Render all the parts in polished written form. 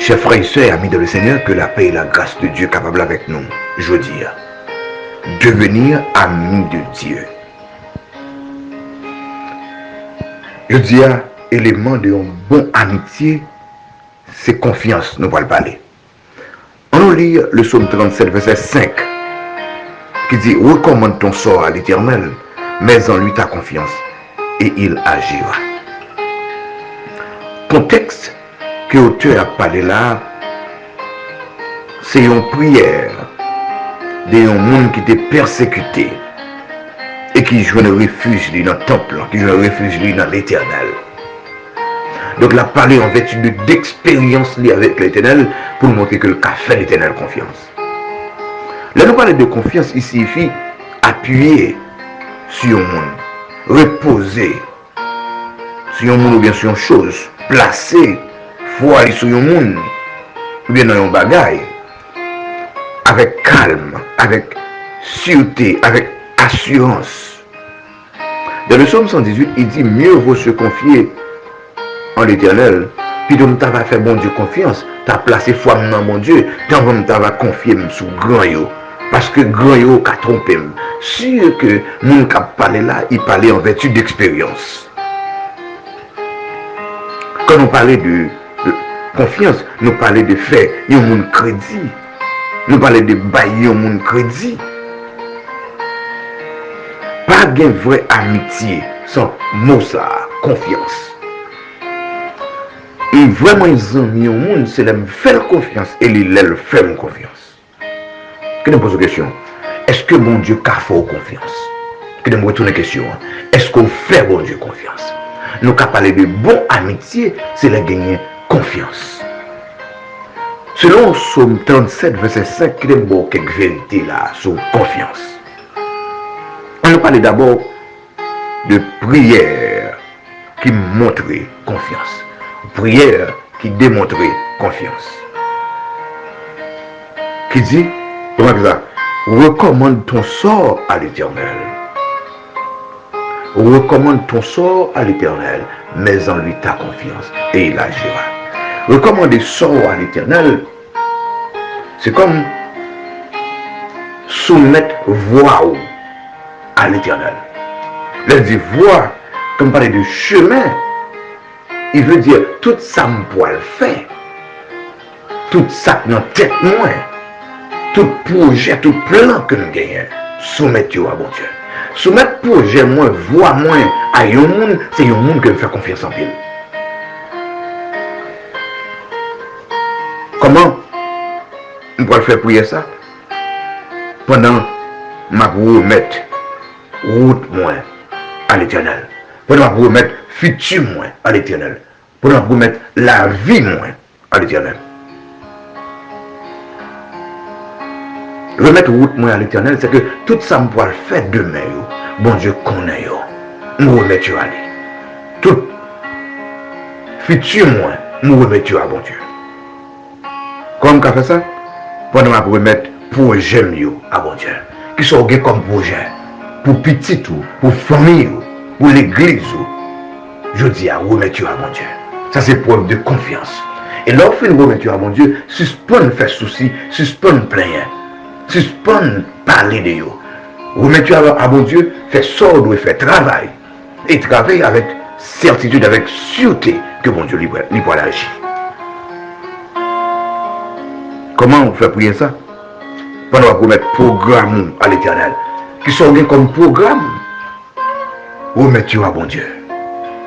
Chers frères et sœurs, amis de le Seigneur, que la paix et la grâce de Dieu capable avec nous, je veux dire, devenir amis de Dieu. Je dis, élément de une bonne amitié, c'est confiance, nous allons parler. On nous lit le psaume 37, verset 5, qui dit, recommande ton sort à l'Éternel, mets en lui ta confiance, et il agira. Contexte que l'auteur a parlé là, c'est une prière de un monde qui était persécuté et qui joue un refuge dans le temple, qui joue un refuge dans l'Éternel. Donc il a parlé en vertu d'expérience liée avec l'Éternel pour montrer que le cas fait l'Éternel confiance. Là nous parlons de confiance, il signifie appuyer sur un monde, reposer sur un monde ou bien sur une chose, placer, foi sur un monde ou bien dans un bagaille, avec calme, avec sûreté, avec assurance. Dans le psaume 118, il dit mieux vaut se confier en l'Éternel, puis donc tu vas faire bon Dieu confiance, tu as placé foi dans mon Dieu, tu vas confier sous grand yo, parce que grand yo a trompé. Sûr que nous qui parlé là, il parlait en vertu d'expérience. Quand on parlait de confiance, nous parlait de faire un monde crédit, nous parlait de bailler un monde crédit. Pas de vraie amitié sans mot ça, confiance. Et vraiment, ils ont mis au monde, c'est de faire confiance et ils font confiance. Que nous posons la question, est-ce que mon Dieu a fait confiance? Que nous retournons la question, est-ce qu'on fait bon Dieu confiance? Nous avons parlé de bonne amitié, c'est la gagner confiance. Selon Psaume 37, verset 5, il y a quelques vérités là sur confiance. On nous parle d'abord de prière qui montrait confiance. Prière qui démontrait confiance. Qui dit, comment ça? Recommande ton sort à l'Éternel. Recommande ton sort à l'Éternel, mets en lui ta confiance et il agira. Recommander sort à l'Éternel, c'est comme soumettre voie à l'Éternel. Là, dit voie, comme parler de chemin, il veut dire tout ça me pourra le faire. Tout ça dans tête moins. Tout projet, tout plan que nous gagnons, soumettre à bon Dieu. Soumettre projet moins, voix moins à un monde, c'est un monde que nous fait confiance en pile. Comment on peut faire prier ça? Pendant ma remettre route moins à l'Éternel. Pendant ma remettre futur moins à l'Éternel. Pendant ma remettre la vie moins à l'Éternel. Remettre route moins à l'Éternel, c'est que tout ça me pourra le faire demain. Bon Dieu connaît yo. Nous remettre à lui. Tout futur moins, nous remettre à bon Dieu. Comment on fait ça? Pendant ma remettre projet à bon Dieu. Qui sont comme projet. Pour petit ou, pour famille ou, pour l'église ou. Je dis à remettre à bon Dieu. Ça c'est preuve de confiance. Et lorsqu'on remettre à bon Dieu, suspend faire souci, suspend plaindre. Suspend parler de yo. Remettre à bon Dieu, fait sort doit faire travail. Et travailler avec certitude, avec sûreté que bon Dieu lui pourra agir. Comment on fait prier ça? Pendant qu'on remettre programme à l'Éternel. Qui sont bien comme programme. Remettre à bon Dieu.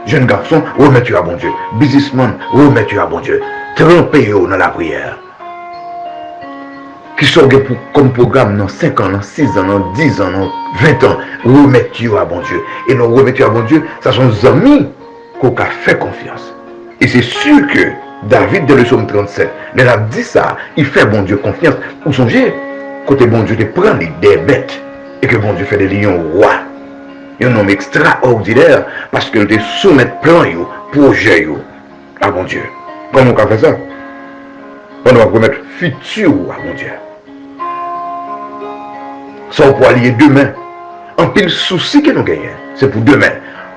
Jeune garçon, remettre à bon Dieu. Businessman, remettre à bon Dieu. Trempez dans la prière. Qui sont comme programme dans 5 ans, dans 6 ans, dans 10 ans, dans 20 ans, remettre à bon Dieu. Et nous remettre à bon Dieu, ça sont des amis qu'on a fait confiance. Et c'est sûr que David, dans le psaume 37, il a dit ça, il fait bon Dieu confiance. Vous songez, côté bon Dieu, de prendre des bêtes, et que bon Dieu fait des lions rois. Un homme extraordinaire, parce qu'il te soumettre plan, projet à bon Dieu. Comment on fait ça? On va remettre futur à mon Dieu. Ça on pourra lier demain. En pile souci que nous gagnons, c'est pour demain.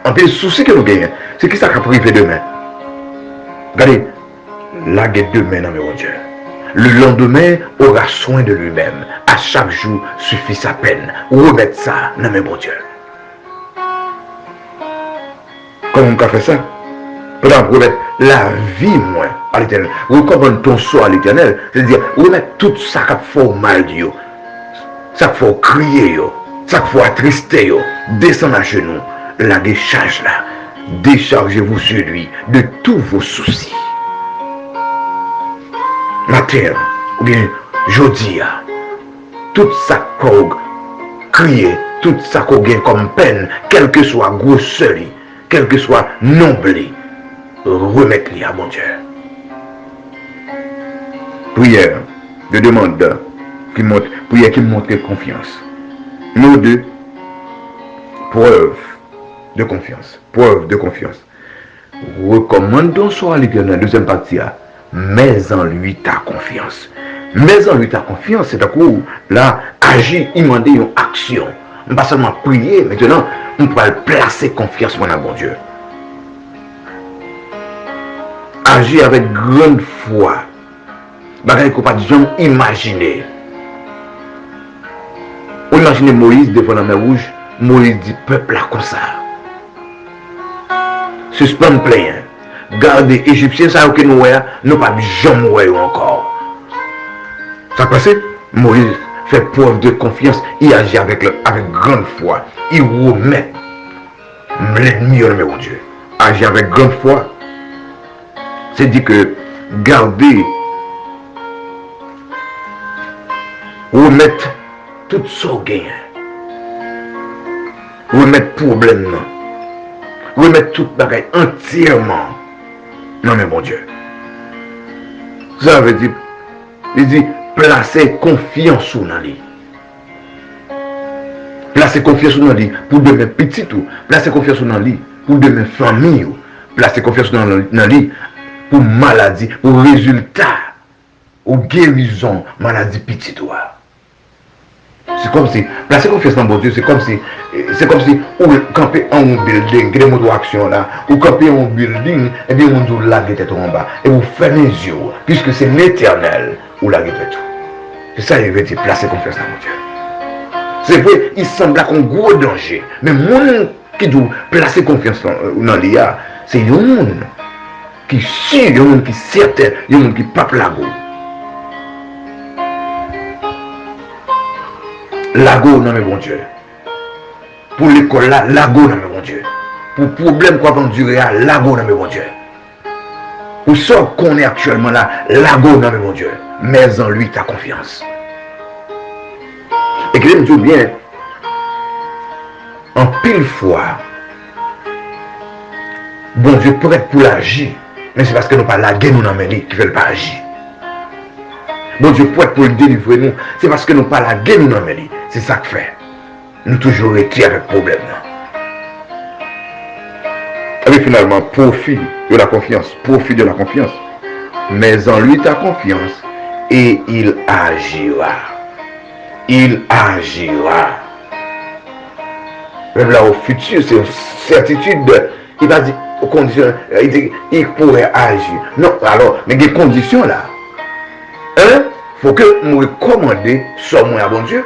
En pile souci que nous gagnons, c'est qui ça qui a privé demain. Regardez, la guette demain dans mon Dieu. Le lendemain aura soin de lui-même. À chaque jour suffit sa peine. Remettre ça dans mon Dieu. Comment on fait ça? Pendant remettre la vie moins à l'éternel. Recommande ton soi à l'éternel. C'est-à-dire, remettre tout ça qui fait mal, ça qui fait crier, ça qui fait attrister, descendre à genoux. La décharge là. Déchargez-vous sur lui de tous vos soucis. Matin, ou bien jeudi, tout ça qu'on crie, tout ça qu'on gagne comme peine, quelle que soit grosseur, quel que soit nombre, remettre-les à mon Dieu. Prière de demande qui montre, prière qui montre confiance. Numéro 2, preuve de confiance. Preuve de confiance. Recommandons soit à l'Éternel, deuxième partie, mais en lui ta confiance. Mais en lui ta confiance, c'est à coup, là, agir, il m'a dit une action. Pas seulement prier, maintenant, on peut placer confiance dans bon Dieu. Agir avec grande foi. Bagaille qu'on pas jamais imaginer. On imagine Moïse devant la mer rouge, Moïse dit peuple là comme ça. Suspend plein. Gardez Égyptiens, ça que nous voyons, nous pas jamais voyons encore. Ça passe? Moïse fait preuve de confiance, il agit avec grande foi. Il remet l'ennemi au mon Dieu. Agir avec grande foi. C'est dit que garder, remettre tout ce gain, remettre problème, remettre tout bagaille entièrement. Non mais mon Dieu. Ça veut dire, il dit, placer confiance sous lui. Placer confiance sous lui pour demain petit tout. Placer confiance sous lui pour demain famille. Placer confiance sous lui pour maladie, pour résultat, ou guérison, maladie petite. C'est comme si, placer confiance dans mon Dieu, c'est comme si, ou camper en building, des mots d'action là, ou camper en building, et bien on doit laguer tête en bas, et vous fermez les yeux, puisque c'est l'éternel, ou laguer tout. C'est ça, il veut dire, placer confiance dans mon Dieu. C'est vrai, il semble là qu'on gros danger, mais mon qui doit placer confiance dans l'IA, c'est un monde qui suit, un monde qui est certain, un monde qui pape la go. Lago dans mes bon Dieu. Pour l'école là, lago dans mes bon Dieu. Pour problème qu'on va endurer là, lago dans mes bon Dieu. Pour ce qu'on est actuellement là, lago dans mes bon Dieu. Mais en lui ta confiance. Et que je me dis bien, en pile fois, bon Dieu prête pour l'agir, mais c'est parce que nous pas laguer nous dans mes qui veulent pas agir. Bon Dieu prête pour le délivrer nous, c'est parce que nous pas laguer nous dans mes. C'est ça que fait. Nous toujours été avec problème. Et finalement, profit de la confiance. Profit de la confiance. Mais en lui ta confiance. Et il agira. Il agira. Même là au futur, c'est une certitude. Il va dire aux conditions. Il dit il pourrait agir. Non, alors, mais des conditions là. Un, il faut que nous recommandions sur moi à bon Dieu.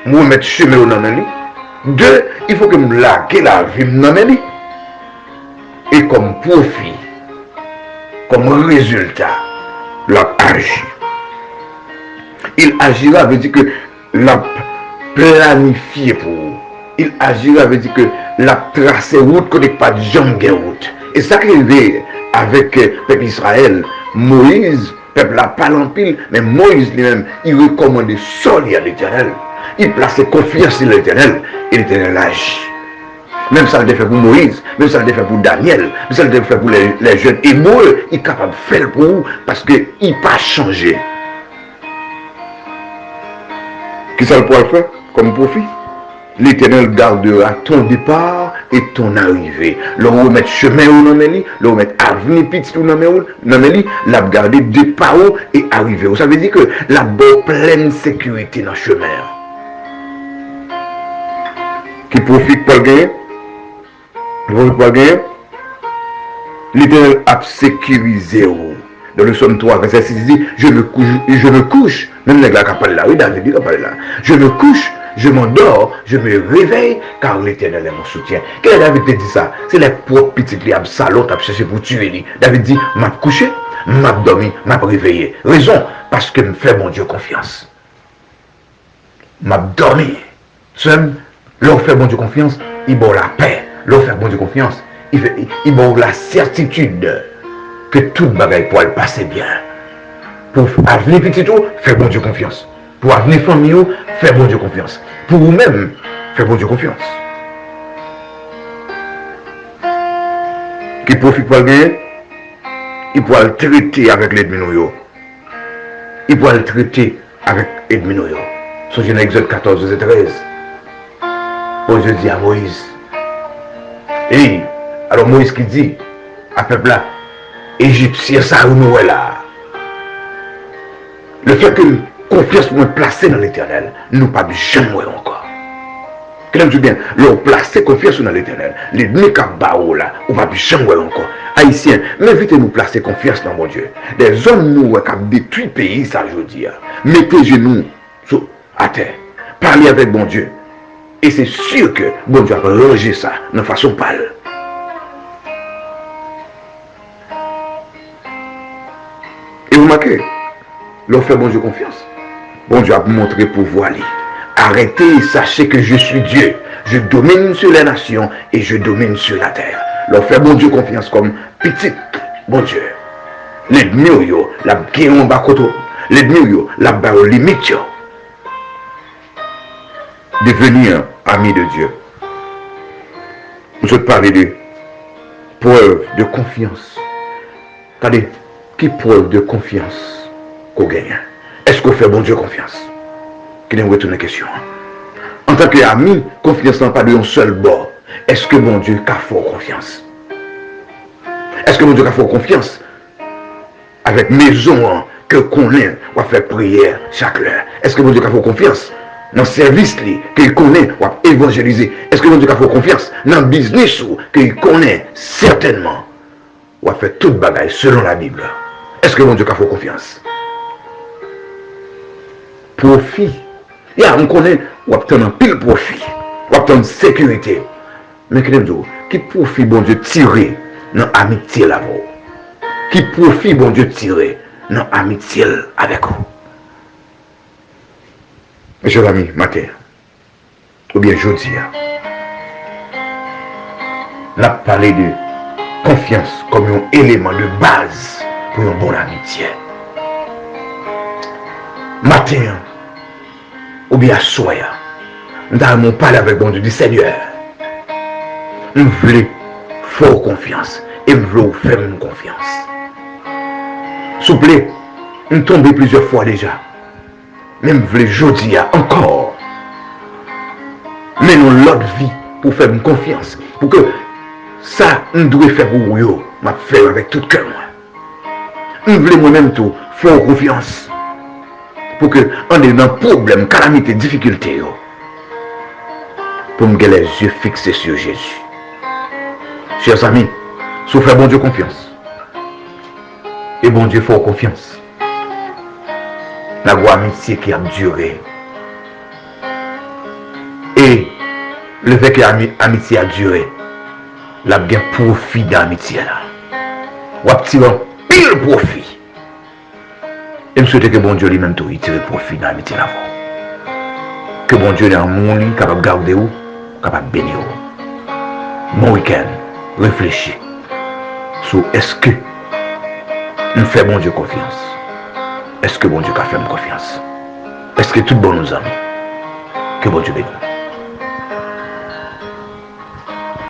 Nous mettre chemin dans mes lits. Deux, il faut que nous laguer la vie dans mes lits. Et comme profit, comme résultat, la agit. Il agira veut dire que la planifié pour vous. Il agira veut dire que la tracé route qu'on n'est pas de jambe route. Et ça qui est avec le peuple Israël, Moïse, peuple n'a pas l'empile, mais Moïse lui-même, il recommande soli à l'Éternel. Il place confiance en l'Éternel et l'Éternel agit. Même ça le fait pour Moïse, même ça le fait pour Daniel, même ça le fait pour les jeunes hébreux, il est capable de faire pour vous parce qu'il n'a pas changé. Qui ça le pourra faire comme profit? L'Éternel gardera ton départ et ton arrivée. Le remettre chemin ou non, le remettre avenir petit ou non, la garder départ et arrivée. Ça veut dire que la bonne pleine sécurité dans le chemin. Qui profite pour gagner? L'Éternel a sécurisé. Dans le psaume 3, verset 6, il dit, je me couche, même les gars qui parlent là, oui, David dit qu'il parle là, je me couche, je m'endors, je me réveille, car l'Éternel est mon soutien. Quel David te dit ça? C'est les propres petits qui Absalom qui cherché pour tuer lui. David dit, m'a couché, m'a dormi, m'a réveillé. Raison, parce que me fait mon Dieu confiance. M'a dormi. Seul, l'on fait mon Dieu confiance, il bon la paix. L'on fait mon Dieu confiance, il bon la certitude que toute bagaille pourra le passer bien. Pour avenir petit tout, fais bon Dieu confiance. Pour avenir famille, fais bon Dieu confiance. Pour vous-même, fais bon Dieu confiance. Qui profite pour le gagner, il pourra le traiter avec l'ennemi. Il pourra le traiter avec l'ennemi. Songez dans Exode 14, verset 13. Oh, Dieu dit à Moïse. Et alors Moïse qui dit à peuple là, Égyptien, ça nous est là. Le fait que confiance nous placée dans l'éternel, nous pas jamais encore. Qu'est-ce que bien, leur placer confiance dans l'éternel, l'ennemi qui a là, on pas jamais encore. Haïtiens, m'invitez nous placer confiance dans mon Dieu. Des hommes nous qui ont détruit le pays, ça je dis. Mettez genoux à terre, parlez avec bon Dieu. Et c'est sûr que bon Dieu va ranger ça de façon pâle. Et vous marquez, l'on fait bon Dieu confiance. Bon Dieu a montré pouvoir. Arrêtez et sachez que je suis Dieu. Je domine sur les nations et je domine sur la terre. L'on fait bon Dieu confiance comme petit bon Dieu. L'ennemi, la guerre en bas côté. L'ennemi, la barre limite. Devenir ami de Dieu. Nous sommes parlé de preuve de confiance. Regardez, qui preuve de confiance qu'on gagne? Est-ce qu'on fait bon Dieu confiance? Qui nous retourne la question. En tant qu'ami, confiance n'est pas de un seul bord. Est-ce que bon Dieu a fort confiance? Est-ce que bon Dieu a fort confiance? Avec maison que qu'on est, on va faire prière chaque heure. Est-ce que bon Dieu a fort confiance? Dans le service qu'il connaît, on va évangéliser. Est-ce que bon Dieu a fort confiance? Dans le business qu'il connaît, certainement, on va faire toute bagaille selon la Bible. Est-ce que bon Dieu a fort confiance? Profit. On connaît, on va obtenir un pile profit. On va obtenir sécurité. Mais qui profit bon Dieu tirer dans l'amitié là-bas? Qui profit bon Dieu tirer dans l'amitié avec vous? Mes chers amis, matin, ou bien jeudi, on a parlé de confiance comme un élément de base pour une bonne amitié. Matin, ou bien soir, nous avons parlé avec bon Dieu du Seigneur. Nous voulons faire confiance et nous voulons faire une confiance. S'il vous plaît, nous tombons plusieurs fois déjà. Même vous voulez jeudi encore. Mais nous l'autre vie pour faire une confiance. Pour que ça, nous devons faire pour vous. Je faire avec tout cœur. Nous voulons moi-même tout faire confiance. Pour que on est dans problème, calamité, difficulté. Pour me garder les yeux fixés sur Jésus. Chers amis, si vous faites bon Dieu confiance. Et bon Dieu fait confiance. La voie amitié qui a duré. Et le fait que l'amitié a duré, la bien profit de l'amitié là. Ou a tiré pile profit. Et je souhaite que bon Dieu lui-même tout, il tire profit de l'amitié là. Que bon Dieu est en mon lit, capable de garder vous, capable de bénir vous. Bon week-end, réfléchis sur est-ce que nous faisons bon Dieu confiance. Est-ce que bon Dieu a fait confiance? Est-ce que tout bon nous aime? Que bon Dieu bénisse.